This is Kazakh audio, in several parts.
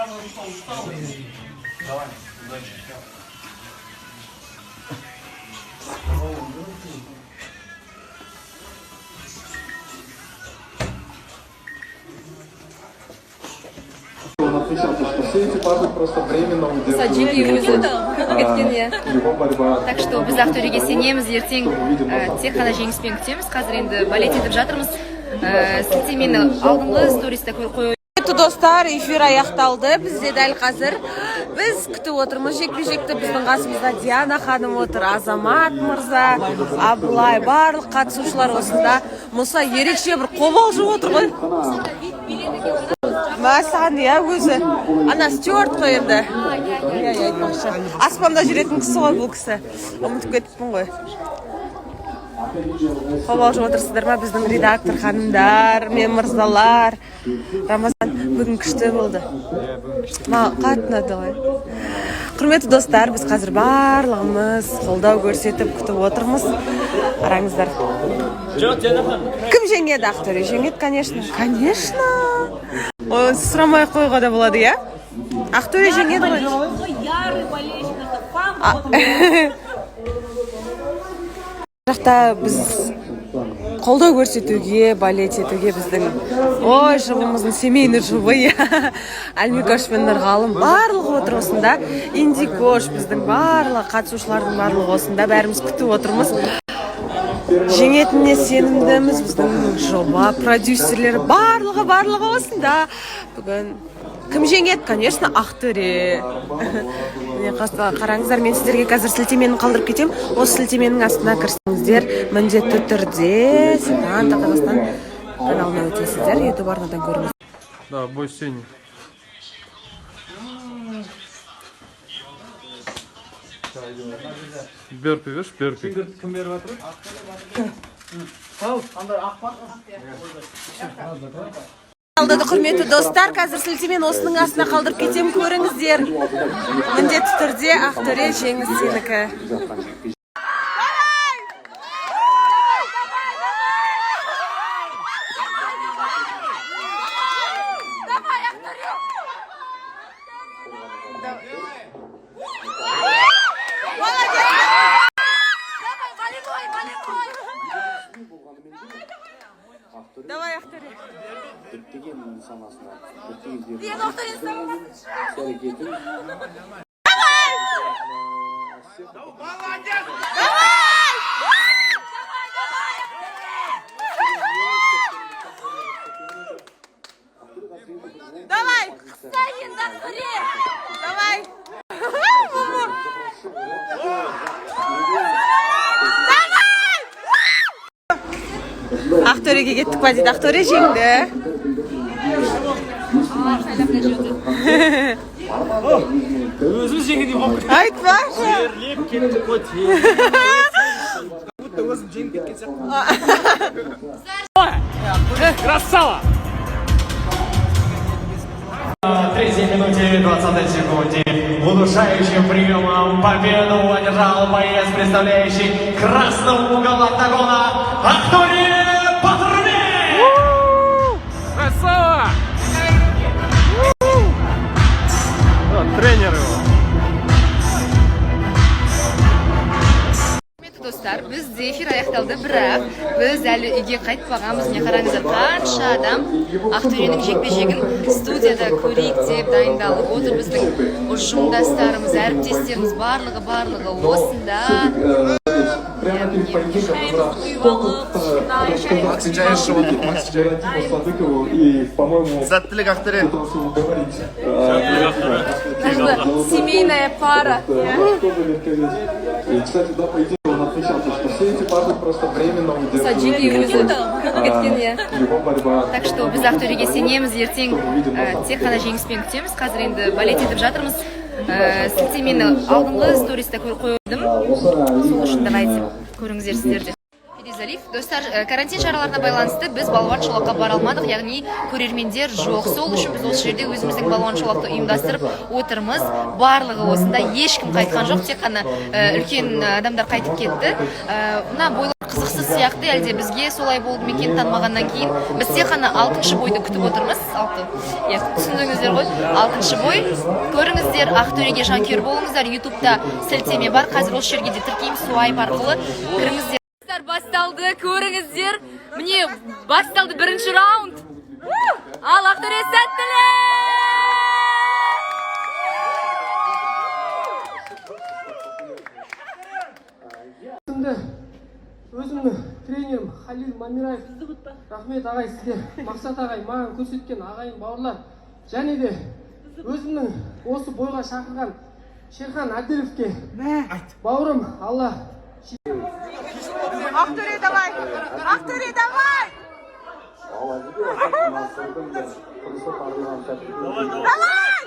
Давай, удачи. Отмечался, что все эти базы просто временно Саджик удерживают его борьба. Так что біз Ақтөреге сенеміз, ертең тек қана жеңіспен күтеміз. Қазір енді балет етіп жатырмыз. Сілтемені алдыңғы стористі қойып. Достар, эфир аяқталды. Бізде дәл қазір біз күтіп отырмыз жекпе-жекті. Біздің қасымызда Диана ханым отыр, Азамат мырза, Абылай, барлық қатысушылар осында. Мұса ерекше бір қобалжып отыр ғой. Мәсіған, өзі. Ана стюарт қой енді. Аспанда жүретін кісі ғой бұл кісі. Ұмытып кетіппін ғой. Қобалжып отырсыздар ма біздің редактор ханымдар, мен мырзалар. Рамазан бүгін күшті болды. Қатты ұнады ғой. Құрметті достар, біз қазір барлығымыз қолдау көрсетіп күтіп отырмыз. Қараңыздар. Кім жеңеді Ақтөре? Жеңеді, конечно. Конечно. Сұрамай қойға да болады, я? Ақтөре жеңеді ғой. Ярый болельщик, жақта біз қолдау көрсетуге, балет етуге біздің жұбымыздың семейный жұбы Әлмекош пен Нұрғалым барлығы отыр осында. Индикош біздің барлығы қатысушылардың барлығы осында. Бәріміз күтіп отырмыз. Жеңетініне сенімдіміз. Біздің жоба продюсерлері барлығы осында. Бүгін кім жеңеді? Конечно, Ақтөре. Қараңыздар, мен сіздерге қазір сілтеменің қалдырып кетем. Осы сілтеменің астына кірсеңіздер, міндетті түрде Сенат Қазақстан каналына өтесіздер. YouTube арнадан көріңіз. Да, бой Сени. Берпи, видишь, берпи. Кім беріп жатыр? Алдады құрметті достар, қазір сілтемен осының астына қалдырып кетем, көріңіздер. Міндетті түрде Ақтөре жеңіс сенікі. Давай, Ақтөре. Мен Ақтөре Давай! Давай! Ақтөреге кеттік па дейді. Ақтөре жеңді. Өзіміз жеңгендей болып кетті. Айтпашы. Жерлеп кеттік қой тез. Өзім жеңіп кеткен сияқты. Красава! В 3 минуте 20 секунде удушающим приемом победу одержал боец, представляющий красный угол октагона Ақтөре Батырбек! Красава! Тренер его. Достар, бізде эфир аяқталды, бірақ біз әлі үйге қайтпағанбыз. Не қараңыздар, қанша адам Ақтөренің жекпе-жегін студияда көрейік деп дайындалып отыр. Біздің ұжымдастарымыз, әріптестеріміз барлығы осында. Сәттілік Ақтөре. Семейная пара. Отмечался, что все эти базы просто временно Саджик его борьба. Так что біз Ақтөреге сенеміз, ертең тек қана жеңіспен күтеміз. Қазір енді балет етіп жатырмыз. Сілтемені алдыңғы стористі қойдым. Сол үшін давайте көріңіздер сіздерде. Достар, карантин шараларына байланысты біз балуан шолаққа бара алмадық, яғни көрермендер жоқ. Сол үшін біз осы жерде өзіміздің балуан шолақты ұйымдастырып отырмыз. Барлығы осында, ешкім қайтқан жоқ, тек қана үлкен адамдар қайтып кетті. Мына бойлар қызықсыз сияқты әлде бізге солай болды ма екен танымағаннан кейін біз тек қана 6-шы бойды күтіп отырмыз. 6. Иә, түсіндіңіздер ғой? 6-шы бой. Көріңіздер, Ақтөреге жанкүйер болыңыздар. YouTube-та сілтеме бар. Қазір осы жерге де тіркейміз, суайп арқылы кіріңіздер. Басталды, көріңіздер. Міне, басталды бірінші раунд. Ал Ақтөре сәттілік! Өзімнің тренерім Халил Мамираев. Рахмет ағай сізге, Мақсат ағай, маған көрсеткен ағайын бауырлар. Және де өзімнің осы бойға шақырған Шерхан Әділевке. Бауырым, Алла. Ақтөре давай! Ақтөре давай! Давай!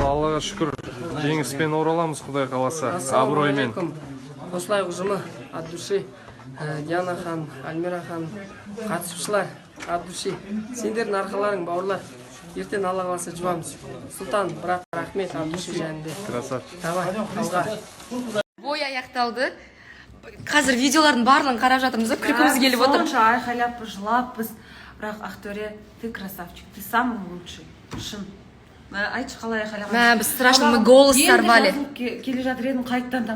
Аллаға шүкір, жеңіспен ораламыз, Құдай қаласа, абыроймен. Осылай ұжымы от души Диана ханым, Альмира ханым, қатысушылар от души. Сендердің арқаларың бауырлар. Ертең Алла қаласа жұбамыз. Сұлтан, брат, рахмет от души жәнінде. Красавчик. Давай, алға. Бой аяқталды. Қазір видеолардың барлығын қарап жатырмыз, күлкіміз келіп отыр. Сонша айқайлап, жылаппыз. Бірақ Ақтөре, ты красавчик, ты самый лучший. Шын. Айтшы қалай айқайлаған. Біз страшно, мы голос сорвали. Келе жатыр едім, қайттан